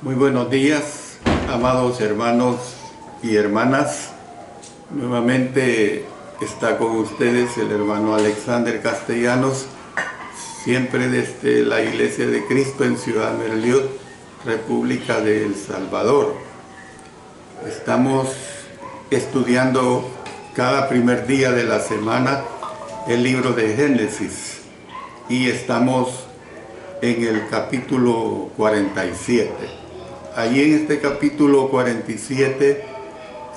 Muy buenos días, amados hermanos y hermanas. Nuevamente está con ustedes el hermano Alexander Castellanos, siempre desde la Iglesia de Cristo en Ciudad Merliot, República de El Salvador. Estamos estudiando cada primer día de la semana el libro de Génesis y estamos en el capítulo 47. Allí en este capítulo 47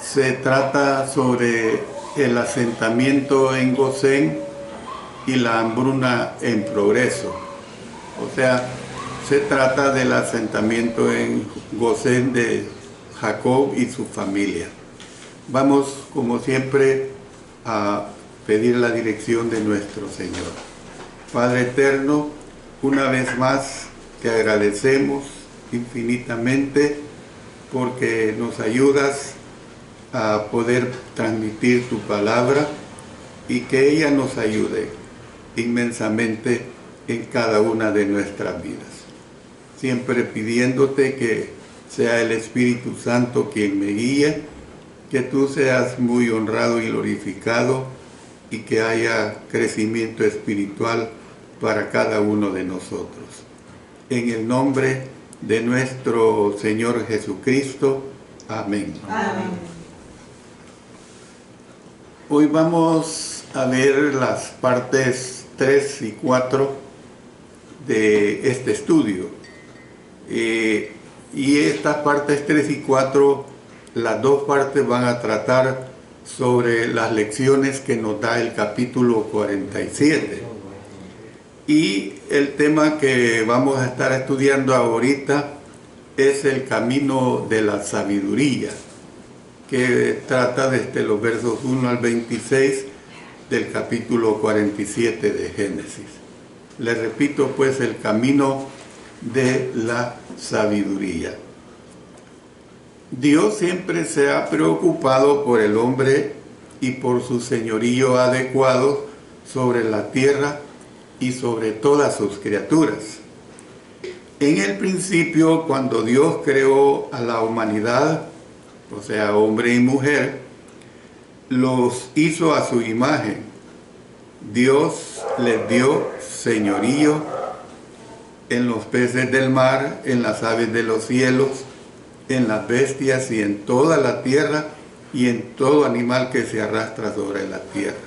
se trata sobre el asentamiento en Gosén y la hambruna en progreso. O sea, se trata del asentamiento en Gosén de Jacob y su familia. Vamos, como siempre, a pedir la dirección de nuestro Señor. Padre eterno, una vez más te agradecemos infinitamente porque nos ayudas a poder transmitir tu palabra y que ella nos ayude inmensamente en cada una de nuestras vidas. Siempre pidiéndote que sea el Espíritu Santo quien me guíe, que tú seas muy honrado y glorificado y que haya crecimiento espiritual para cada uno de nosotros. En el nombre de nuestro Señor Jesucristo. Amén. Amén. Hoy vamos a ver las partes 3 y 4 de este estudio. Y estas partes 3 y 4, las dos partes van a tratar sobre las lecciones que nos da el capítulo 47. Y el tema que vamos a estar estudiando ahorita es el camino de la sabiduría, que trata desde los versos 1 al 26 del capítulo 47 de Génesis. Les repito pues, el camino de la sabiduría. Dios siempre se ha preocupado por el hombre y por su señorío adecuado sobre la tierra y sobre todas sus criaturas. En el principio, cuando Dios creó a la humanidad, o sea, hombre y mujer, los hizo a su imagen. Dios les dio señorío en los peces del mar, en las aves de los cielos, en las bestias y en toda la tierra y en todo animal que se arrastra sobre la tierra.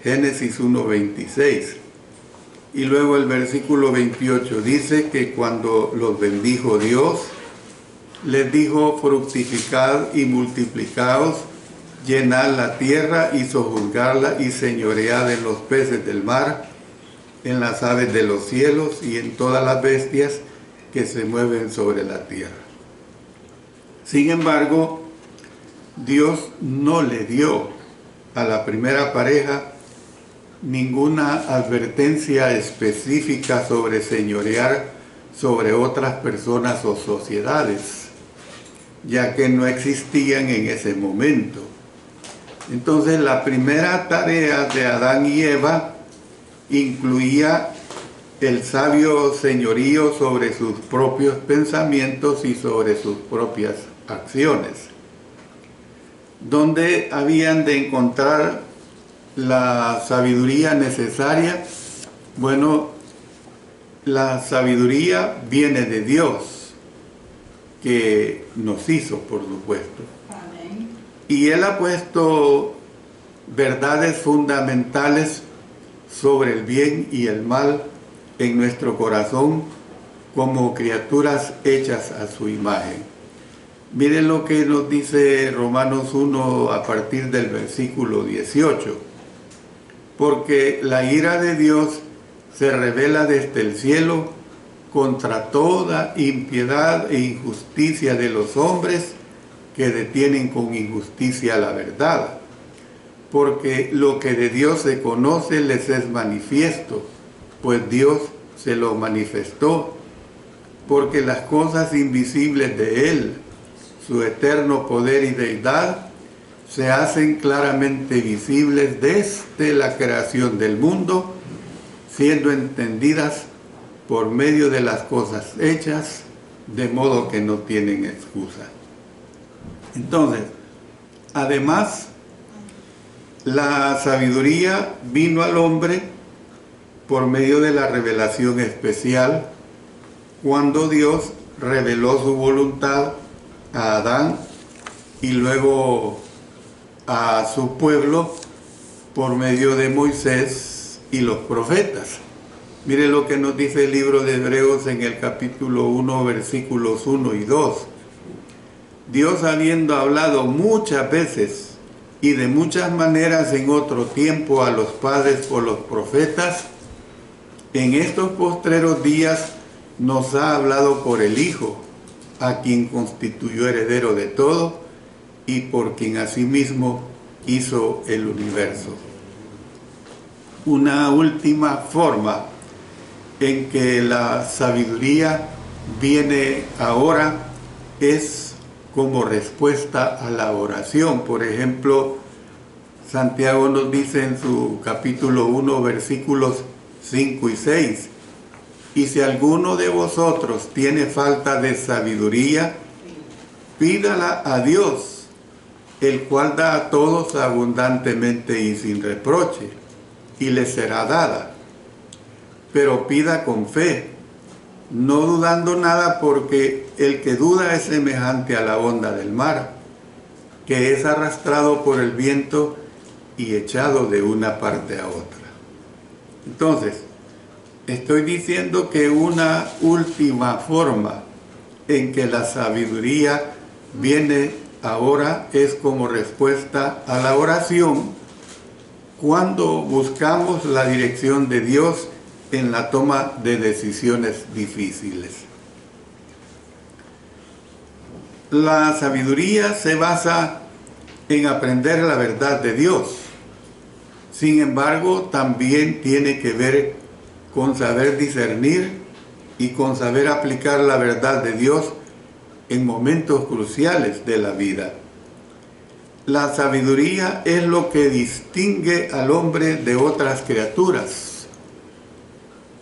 Génesis 1:26. Y luego el versículo 28 dice que cuando los bendijo Dios, les dijo: fructificad y multiplicaos, llenad la tierra y sojuzgarla y señoread en los peces del mar, en las aves de los cielos y en todas las bestias que se mueven sobre la tierra. Sin embargo, Dios no le dio a la primera pareja ninguna advertencia específica sobre señorear sobre otras personas o sociedades, ya que no existían en ese momento. Entonces, la primera tarea de Adán y Eva incluía el sabio señorío sobre sus propios pensamientos y sobre sus propias acciones, donde habían de encontrar la sabiduría necesaria. Bueno, la sabiduría viene de Dios, que nos hizo, por supuesto. Amén. Y Él ha puesto verdades fundamentales sobre el bien y el mal en nuestro corazón como criaturas hechas a su imagen. Miren lo que nos dice Romanos 1 a partir del versículo 18. Porque la ira de Dios se revela desde el cielo contra toda impiedad e injusticia de los hombres que detienen con injusticia la verdad. Porque lo que de Dios se conoce les es manifiesto, pues Dios se lo manifestó. Porque las cosas invisibles de Él, su eterno poder y deidad, se hacen claramente visibles desde la creación del mundo, siendo entendidas por medio de las cosas hechas, de modo que no tienen excusa. Entonces, además, la sabiduría vino al hombre por medio de la revelación especial, cuando Dios reveló su voluntad a Adán y luego a su pueblo por medio de Moisés y los profetas. Mire lo que nos dice el libro de Hebreos en el capítulo 1, versículos 1 y 2. Dios, habiendo hablado muchas veces y de muchas maneras en otro tiempo a los padres por los profetas, en estos postreros días nos ha hablado por el Hijo, a quien constituyó heredero de todo y por quien asimismo hizo el universo. Una última forma en que la sabiduría viene ahora es como respuesta a la oración. Por ejemplo, Santiago nos dice en su capítulo 1, versículos 5 y 6, y si alguno de vosotros tiene falta de sabiduría, pídala a Dios, el cual da a todos abundantemente y sin reproche, y le será dada. Pero pida con fe, no dudando nada, porque el que duda es semejante a la onda del mar, que es arrastrado por el viento y echado de una parte a otra. Entonces, estoy diciendo que una última forma en que la sabiduría viene ahora es como respuesta a la oración, cuando buscamos la dirección de Dios en la toma de decisiones difíciles. La sabiduría se basa en aprender la verdad de Dios. Sin embargo, también tiene que ver con saber discernir y con saber aplicar la verdad de Dios en momentos cruciales de la vida. La sabiduría es lo que distingue al hombre de otras criaturas.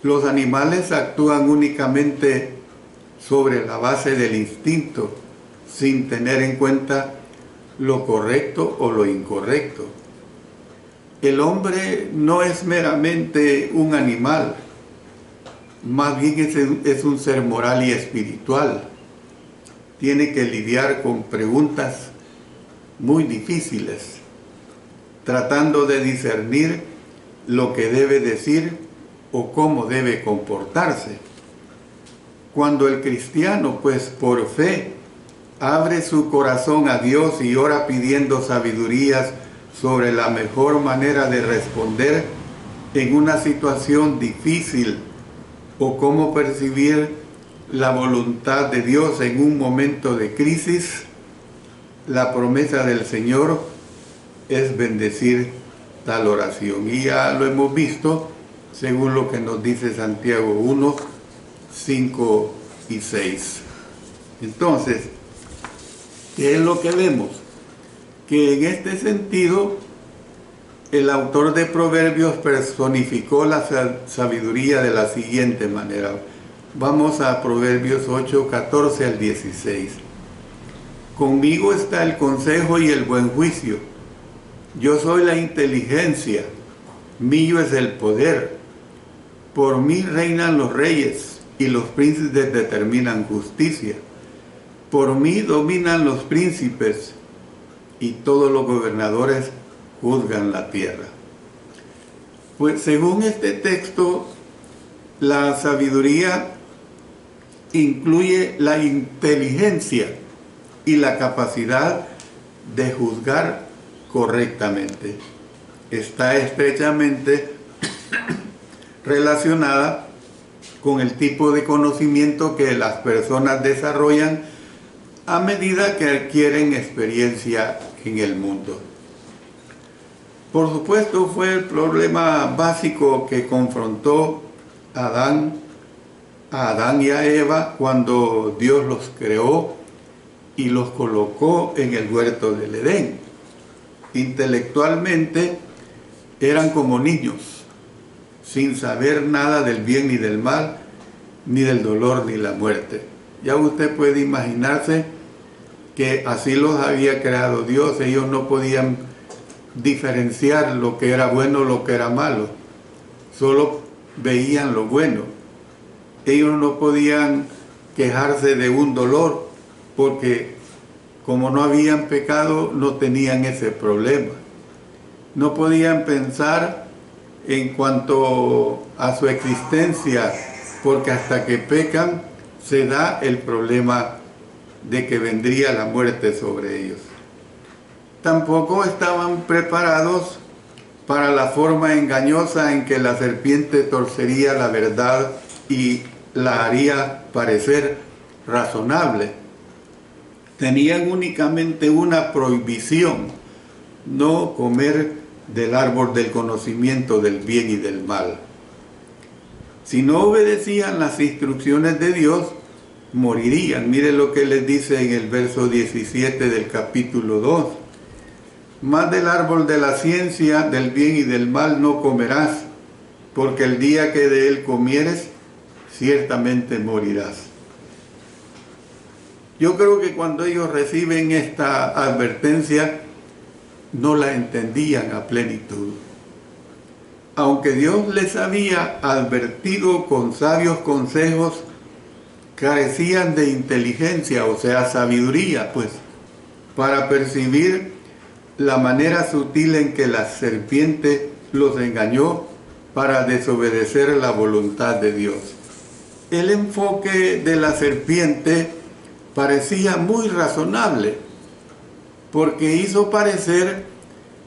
Los animales actúan únicamente sobre la base del instinto, sin tener en cuenta lo correcto o lo incorrecto. El hombre no es meramente un animal, más bien es un ser moral y espiritual. Tiene que lidiar con preguntas muy difíciles, tratando de discernir lo que debe decir o cómo debe comportarse. Cuando el cristiano, pues por fe, abre su corazón a Dios y ora pidiendo sabidurías sobre la mejor manera de responder en una situación difícil o cómo percibir la voluntad de Dios en un momento de crisis, la promesa del Señor es bendecir tal oración. Y ya lo hemos visto según lo que nos dice Santiago 1, 5 y 6. Entonces, ¿qué es lo que vemos? Que en este sentido, el autor de Proverbios personificó la sabiduría de la siguiente manera. Vamos a Proverbios 8, 14 al 16. Conmigo está el consejo y el buen juicio. Yo soy la inteligencia, mío es el poder. Por mí reinan los reyes y los príncipes determinan justicia. Por mí dominan los príncipes y todos los gobernadores juzgan la tierra. Pues según este texto, la sabiduría incluye la inteligencia y la capacidad de juzgar correctamente. Está estrechamente relacionada con el tipo de conocimiento que las personas desarrollan a medida que adquieren experiencia en el mundo. Por supuesto, fue el problema básico que confrontó a Adán y a Eva cuando Dios los creó y los colocó en el huerto del Edén. Intelectualmente eran como niños, sin saber nada del bien ni del mal, ni del dolor ni la muerte. Ya usted puede imaginarse que así los había creado Dios. Ellos no podían diferenciar lo que era bueno o lo que era malo. Solo veían lo bueno. Ellos no podían quejarse de un dolor porque como no habían pecado no tenían ese problema. No podían pensar en cuanto a su existencia porque hasta que pecan se da el problema de que vendría la muerte sobre ellos. Tampoco estaban preparados para la forma engañosa en que la serpiente torcería la verdad y la haría parecer razonable. Tenían únicamente una prohibición: no comer del árbol del conocimiento del bien y del mal. Si no obedecían las instrucciones de Dios, morirían. Mire lo que les dice en el verso 17 del capítulo 2. Más del árbol de la ciencia, del bien y del mal no comerás, porque el día que de él comieres, ciertamente morirás. Yo creo que cuando ellos reciben esta advertencia, no la entendían a plenitud. Aunque Dios les había advertido con sabios consejos, carecían de inteligencia, o sea, sabiduría, pues, para percibir la manera sutil en que la serpiente los engañó para desobedecer la voluntad de Dios. El enfoque de la serpiente parecía muy razonable, porque hizo parecer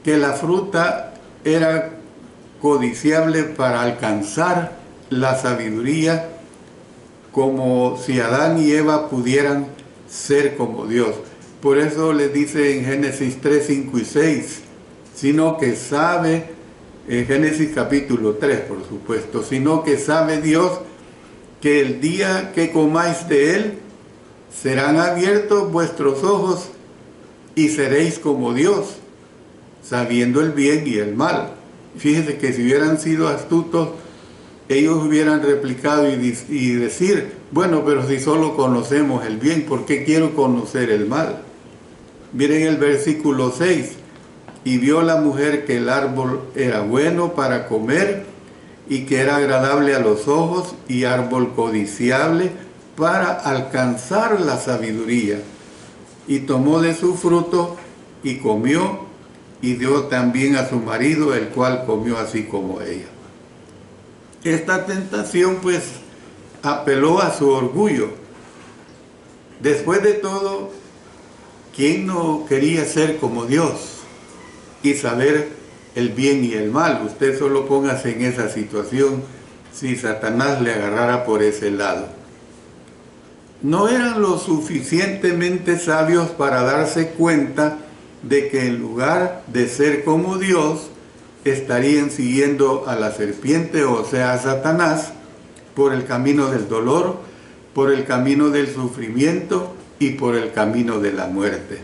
que la fruta era codiciable para alcanzar la sabiduría, como si Adán y Eva pudieran ser como Dios. Por eso les dice en Génesis 3, 5 y 6, sino que sabe, en Génesis capítulo 3 por supuesto, sino que sabe Dios que el día que comáis de él, serán abiertos vuestros ojos y seréis como Dios, sabiendo el bien y el mal. Fíjense que si hubieran sido astutos, ellos hubieran replicado y decir, bueno, pero si solo conocemos el bien, ¿por qué quiero conocer el mal? Miren el versículo 6, y vio la mujer que el árbol era bueno para comer y que era agradable a los ojos y árbol codiciable para alcanzar la sabiduría. Y tomó de su fruto y comió y dio también a su marido, el cual comió así como ella. Esta tentación pues apeló a su orgullo. Después de todo, ¿quién no quería ser como Dios y saber el bien y el mal? Usted solo póngase en esa situación si Satanás le agarrara por ese lado. No eran lo suficientemente sabios para darse cuenta de que en lugar de ser como Dios, estarían siguiendo a la serpiente, o sea, a Satanás, por el camino del dolor, por el camino del sufrimiento y por el camino de la muerte.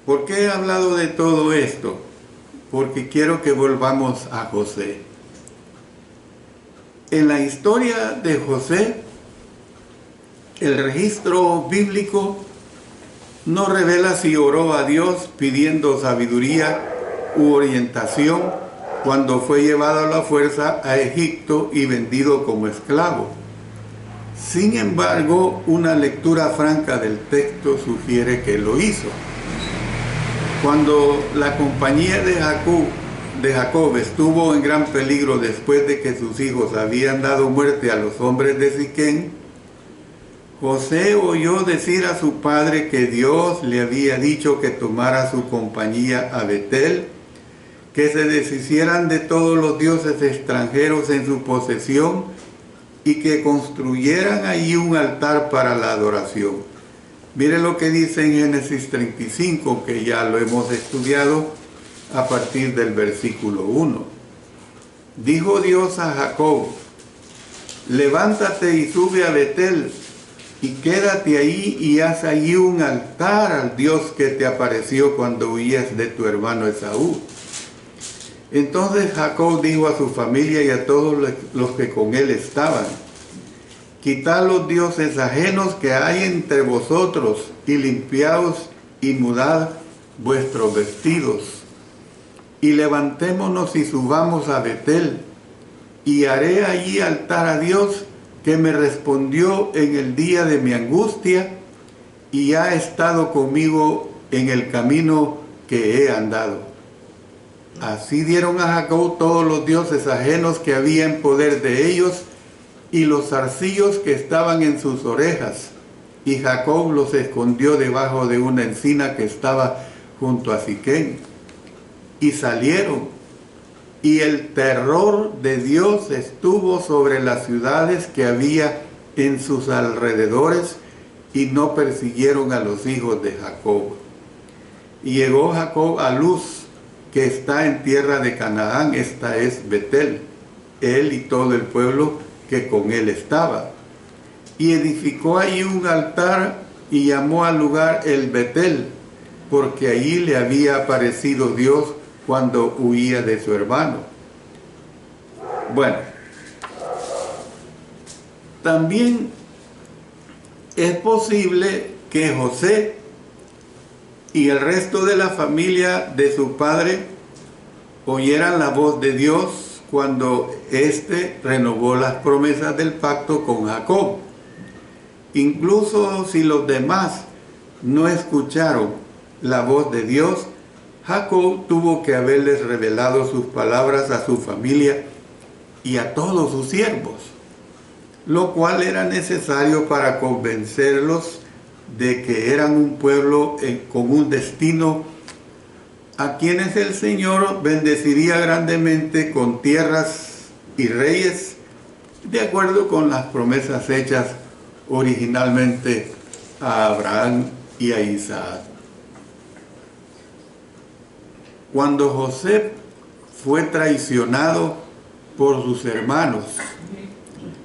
¿Por qué he hablado de todo esto? Porque quiero que volvamos a José. En la historia de José, el registro bíblico no revela si oró a Dios pidiendo sabiduría u orientación cuando fue llevado a la fuerza a Egipto y vendido como esclavo. Sin embargo, una lectura franca del texto sugiere que lo hizo. Cuando la compañía de Jacob estuvo en gran peligro después de que sus hijos habían dado muerte a los hombres de Siquén, José oyó decir a su padre que Dios le había dicho que tomara su compañía a Betel, que se deshicieran de todos los dioses extranjeros en su posesión y que construyeran allí un altar para la adoración. Mire lo que dice en Génesis 35, que ya lo hemos estudiado a partir del versículo 1. Dijo Dios a Jacob, levántate y sube a Betel, y quédate ahí y haz allí un altar al Dios que te apareció cuando huías de tu hermano Esaú. Entonces Jacob dijo a su familia y a todos los que con él estaban, quitad los dioses ajenos que hay entre vosotros, y limpiaos y mudad vuestros vestidos. Y levantémonos y subamos a Betel, y haré allí altar a Dios, que me respondió en el día de mi angustia, y ha estado conmigo en el camino que he andado. Así dieron a Jacob todos los dioses ajenos que había en poder de ellos, y los zarcillos que estaban en sus orejas. Y Jacob los escondió debajo de una encina que estaba junto a Siquén. Y salieron, y el terror de Dios estuvo sobre las ciudades que había en sus alrededores, y no persiguieron a los hijos de Jacob. Y llegó Jacob a Luz, que está en tierra de Canaán, esta es Betel, él y todo el pueblo que con él estaba. Y edificó allí un altar y llamó al lugar el Betel, porque allí le había aparecido Dios cuando huía de su hermano. Bueno, también es posible que José y el resto de la familia de su padre oyeran la voz de Dios cuando éste renovó las promesas del pacto con Jacob. Incluso si los demás no escucharon la voz de Dios, Jacob tuvo que haberles revelado sus palabras a su familia y a todos sus siervos, lo cual era necesario para convencerlos de que eran un pueblo con un destino, a quienes el Señor bendeciría grandemente con tierras y reyes, de acuerdo con las promesas hechas originalmente a Abraham y a Isaac. Cuando José fue traicionado por sus hermanos,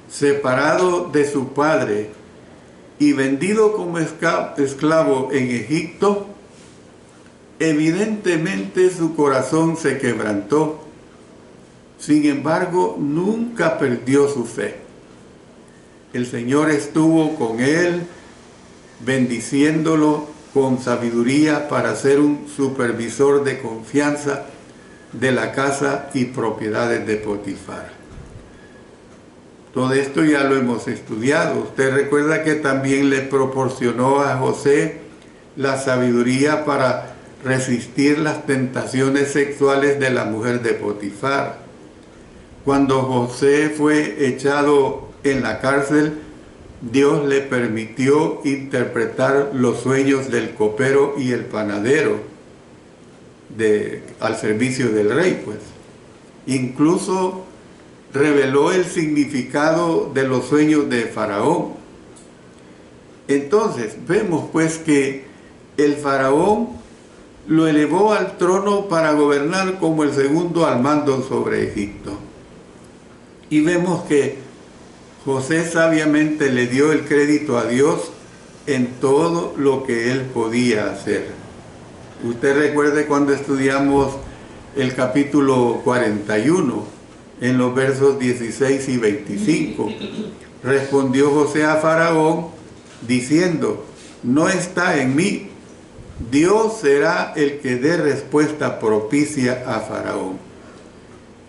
separado de su padre y vendido como esclavo en Egipto, evidentemente su corazón se quebrantó. Sin embargo, nunca perdió su fe. El Señor estuvo con él, bendiciéndolo con sabiduría para ser un supervisor de confianza de la casa y propiedades de Potifar. Todo esto ya lo hemos estudiado. Usted recuerda que también le proporcionó a José la sabiduría para resistir las tentaciones sexuales de la mujer de Potifar. Cuando José fue echado en la cárcel, Dios le permitió interpretar los sueños del copero y el panadero al servicio del rey, pues. Incluso reveló el significado de los sueños de Faraón. Entonces, vemos pues que el Faraón lo elevó al trono para gobernar como el segundo al mando sobre Egipto. Y vemos que José sabiamente le dio el crédito a Dios en todo lo que él podía hacer. Usted recuerde cuando estudiamos el capítulo 41, en los versos 16 y 25. Respondió José a Faraón diciendo: no está en mí, Dios será el que dé respuesta propicia a Faraón.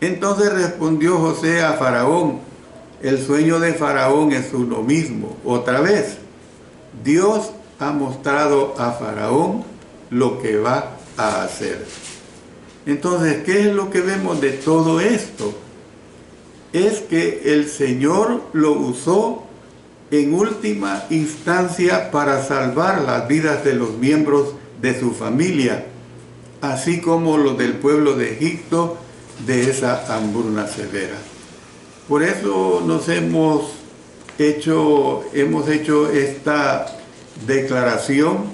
Entonces respondió José a Faraón: el sueño de Faraón es uno mismo. Otra vez, Dios ha mostrado a Faraón lo que va a hacer. Entonces, ¿qué es lo que vemos de todo esto? Es que el Señor lo usó en última instancia para salvar las vidas de los miembros de su familia, así como los del pueblo de Egipto de esa hambruna severa. Por eso hemos hecho esta declaración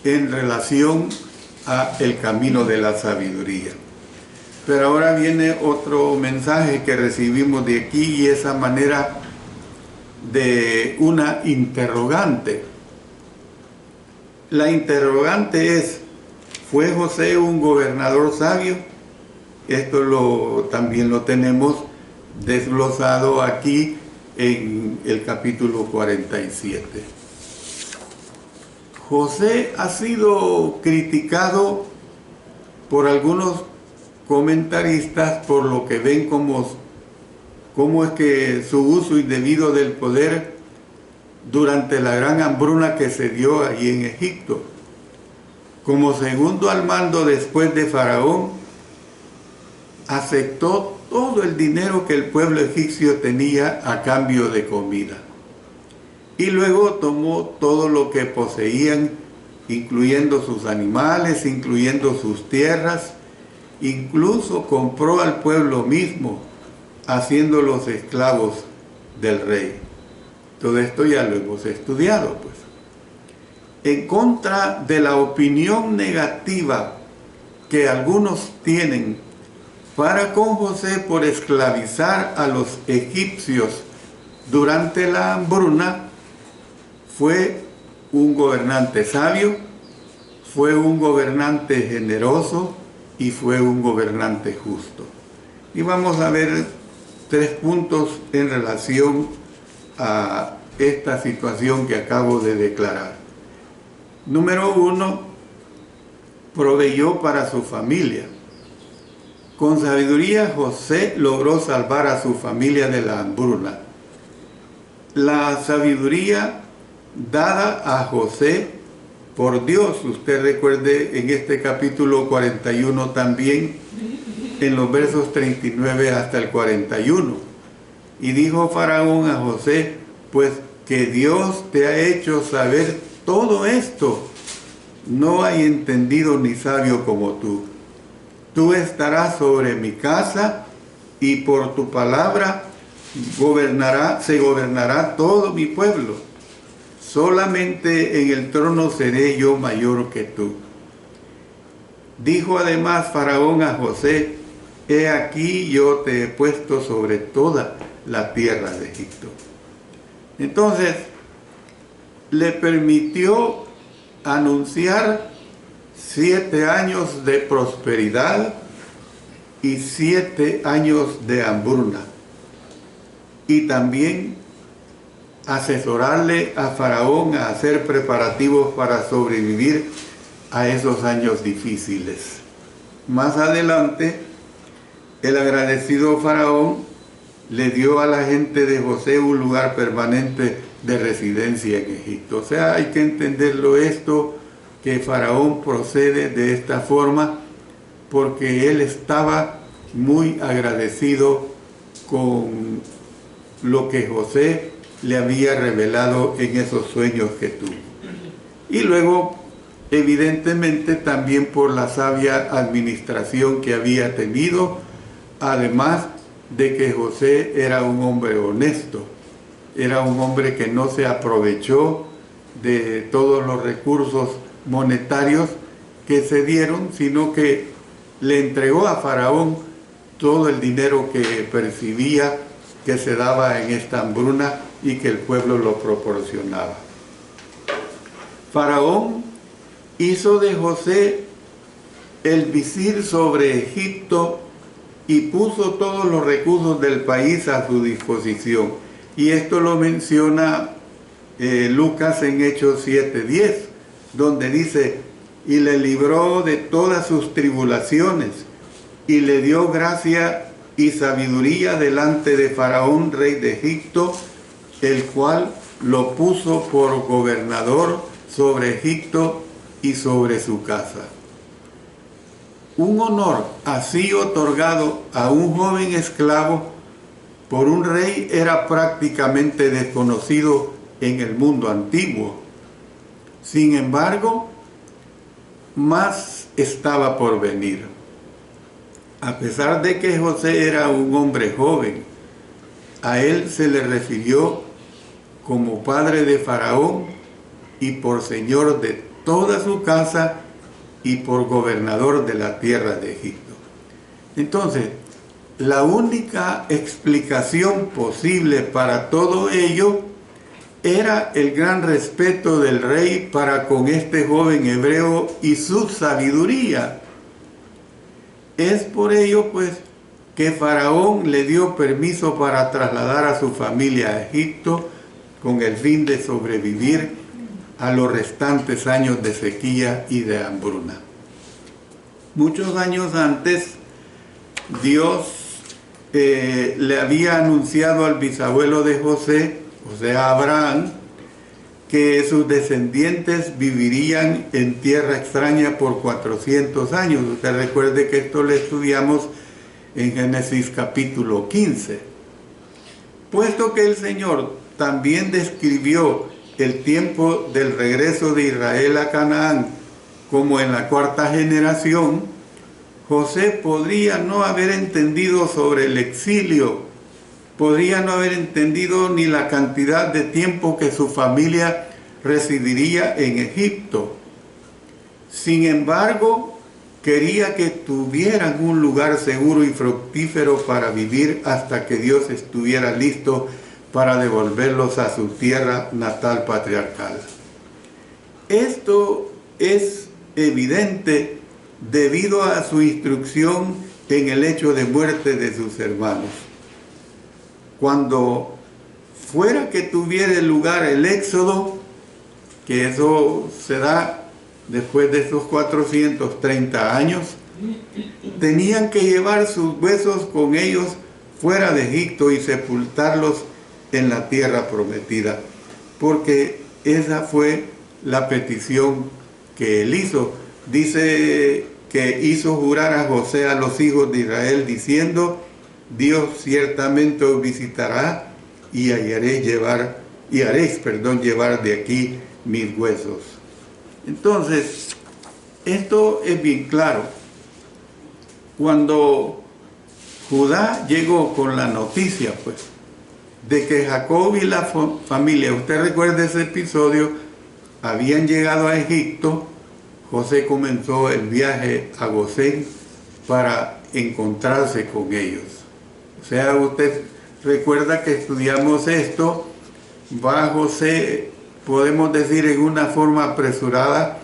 en relación a el camino de la sabiduría. Pero ahora viene otro mensaje que recibimos de aquí, y esa manera de una interrogante. La interrogante es: ¿fue José un gobernador sabio? Esto también lo tenemos desglosado aquí en el capítulo 47. José ha sido criticado por algunos comentaristas por lo que ven cómo es que su uso indebido del poder durante la gran hambruna que se dio allí en Egipto. Como segundo al mando después de Faraón, aceptó todo el dinero que el pueblo egipcio tenía a cambio de comida. Y luego tomó todo lo que poseían, incluyendo sus animales, incluyendo sus tierras, incluso compró al pueblo mismo, haciéndolos esclavos del rey. Todo esto ya lo hemos estudiado, pues. En contra de la opinión negativa que algunos tienen para con José por esclavizar a los egipcios durante la hambruna, fue un gobernante sabio, fue un gobernante generoso y fue un gobernante justo. Y vamos a ver 3 puntos en relación a esta situación que acabo de declarar. Número 1, proveyó para su familia. Con sabiduría José logró salvar a su familia de la hambruna. La sabiduría dada a José por Dios, usted recuerde en este capítulo 41 también, en los versos 39 hasta el 41. Y dijo Faraón a José, pues que Dios te ha hecho saber todo esto. No hay entendido ni sabio como tú. Tú estarás sobre mi casa y por tu palabra se gobernará todo mi pueblo. Solamente en el trono seré yo mayor que tú. Dijo además Faraón a José, he aquí yo te he puesto sobre toda la tierra de Egipto. Entonces, le permitió anunciar 7 años de prosperidad y 7 años de hambruna. Y también asesorarle a Faraón a hacer preparativos para sobrevivir a esos años difíciles. Más adelante, el agradecido Faraón le dio a la gente de José un lugar permanente de residencia en Egipto. O sea, hay que entenderlo esto, que Faraón procede de esta forma porque él estaba muy agradecido con lo que José le había revelado en esos sueños que tuvo. Y luego, evidentemente, también por la sabia administración que había tenido, además de que José era un hombre honesto, era un hombre que no se aprovechó de todos los recursos monetarios que se dieron, sino que le entregó a Faraón todo el dinero que percibía que se daba en esta hambruna y que el pueblo lo proporcionaba. Faraón hizo de José el visir sobre Egipto y puso todos los recursos del país a su disposición. Y esto lo menciona Lucas en Hechos 7:10, donde dice, y le libró de todas sus tribulaciones, y le dio gracia y sabiduría delante de Faraón, rey de Egipto, el cual lo puso por gobernador sobre Egipto y sobre su casa. Un honor así otorgado a un joven esclavo por un rey era prácticamente desconocido en el mundo antiguo. Sin embargo, más estaba por venir. A pesar de que José era un hombre joven, a él se le refirió como padre de Faraón y por señor de toda su casa y por gobernador de la tierra de Egipto. Entonces, la única explicación posible para todo ello era el gran respeto del rey para con este joven hebreo y su sabiduría. Es por ello, pues, que Faraón le dio permiso para trasladar a su familia a Egipto con el fin de sobrevivir a los restantes años de sequía y de hambruna. Muchos años antes, Dios le había anunciado al bisabuelo de José, o sea, Abraham, que sus descendientes vivirían en tierra extraña por 400 años. Usted recuerde que esto lo estudiamos en Génesis capítulo 15. Puesto que el Señor también describió el tiempo del regreso de Israel a Canaán como en la cuarta generación, José podría no haber entendido sobre el exilio, podría no haber entendido ni la cantidad de tiempo que su familia residiría en Egipto. Sin embargo, quería que tuvieran un lugar seguro y fructífero para vivir hasta que Dios estuviera listo para devolverlos a su tierra natal patriarcal. Esto es evidente debido a su instrucción en el hecho de muerte de sus hermanos. Cuando fuera que tuviera lugar el éxodo, que eso se da después de esos 430 años, tenían que llevar sus huesos con ellos fuera de Egipto y sepultarlos en la tierra prometida, porque esa fue la petición que él hizo. Dice que hizo jurar a José a los hijos de Israel diciendo: Dios ciertamente os visitará y haréis llevar de aquí mis huesos. Entonces, esto es bien claro. Cuando Judá llegó con la noticia, pues, de que Jacob y la familia, usted recuerda ese episodio, habían llegado a Egipto, José comenzó el viaje a Gosén para encontrarse con ellos. O sea, usted recuerda que estudiamos esto, va José, podemos decir en una forma apresurada,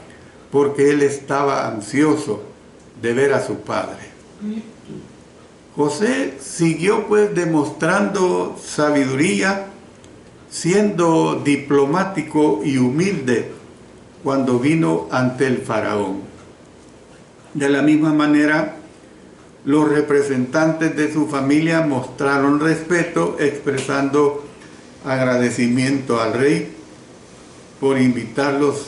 porque él estaba ansioso de ver a su padre. José siguió pues demostrando sabiduría, siendo diplomático y humilde cuando vino ante el faraón. De la misma manera, los representantes de su familia mostraron respeto, expresando agradecimiento al rey por invitarlos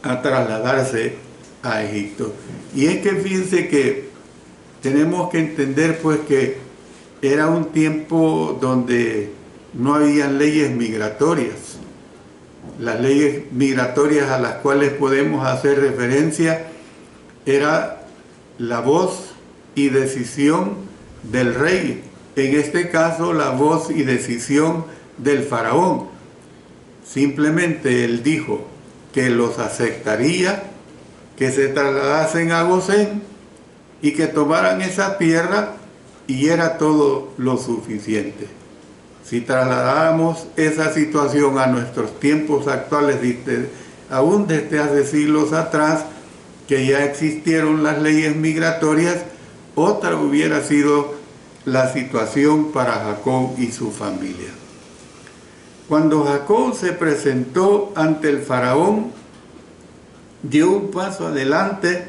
a trasladarse a Egipto. Y es que fíjense que tenemos que entender pues que era un tiempo donde no había leyes migratorias. Las leyes migratorias a las cuales podemos hacer referencia era la voz y decisión del rey, en este caso la voz y decisión del faraón. Simplemente él dijo que los aceptaría, que se trasladasen a Gosén y que tomaran esa tierra, y era todo lo suficiente. Si trasladáramos esa situación a nuestros tiempos actuales, aún desde hace siglos atrás, que ya existieron las leyes migratorias, otra hubiera sido la situación para Jacob y su familia. Cuando Jacob se presentó ante el faraón, dio un paso adelante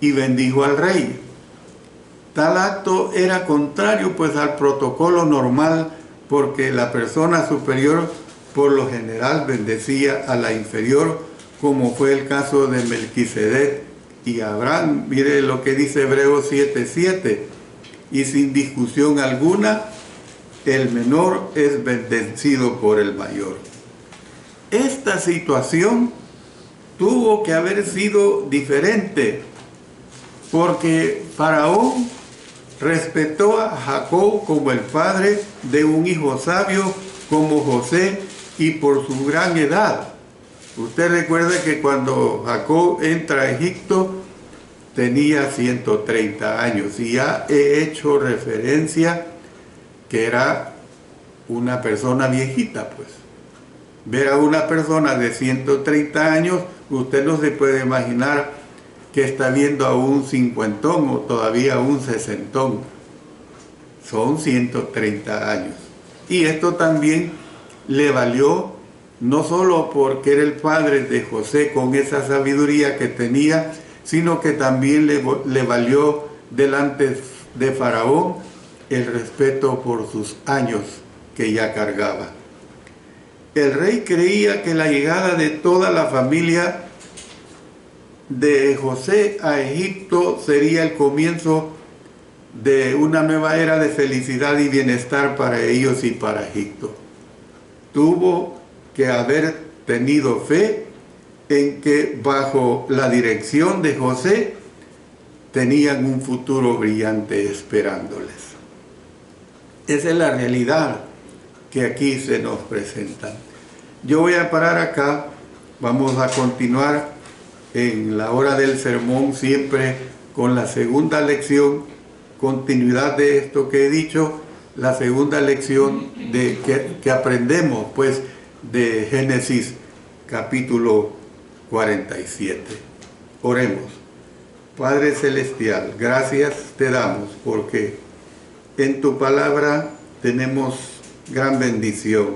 y bendijo al rey. Tal acto era contrario pues al protocolo normal, porque la persona superior por lo general bendecía a la inferior, como fue el caso de Melquisedec y Abraham. Mire lo que dice Hebreos 7:7, y sin discusión alguna, el menor es bendecido por el mayor. Esta situación tuvo que haber sido diferente, porque Faraón respetó a Jacob como el padre de un hijo sabio como José y por su gran edad. Usted recuerda que cuando Jacob entra a Egipto tenía 130 años, y ya he hecho referencia que era una persona viejita, pues. Ver a una persona de 130 años, usted no se puede imaginar que está viendo a un cincuentón o todavía a un sesentón. son 130 años. Y esto también le valió, no solo porque era el padre de José con esa sabiduría que tenía, sino que también le valió delante de Faraón el respeto por sus años que ya cargaba. El rey creía que la llegada de toda la familia de José a Egipto sería el comienzo de una nueva era de felicidad y bienestar para ellos y para Egipto. Tuvo que haber tenido fe en que bajo la dirección de José tenían un futuro brillante esperándoles. Esa es la realidad que aquí se nos presenta. Yo voy a parar acá, vamos a continuar en la hora del sermón siempre con la segunda lección, continuidad de esto que he dicho, la segunda lección que aprendemos pues de Génesis capítulo 47. Oremos. Padre Celestial, gracias te damos porque en tu palabra tenemos gran bendición.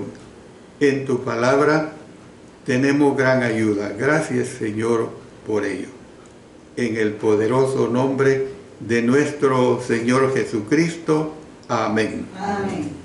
En tu palabra tenemos gran ayuda. Gracias, Señor, por ello. En el poderoso nombre de nuestro Señor Jesucristo. Amén. Amén.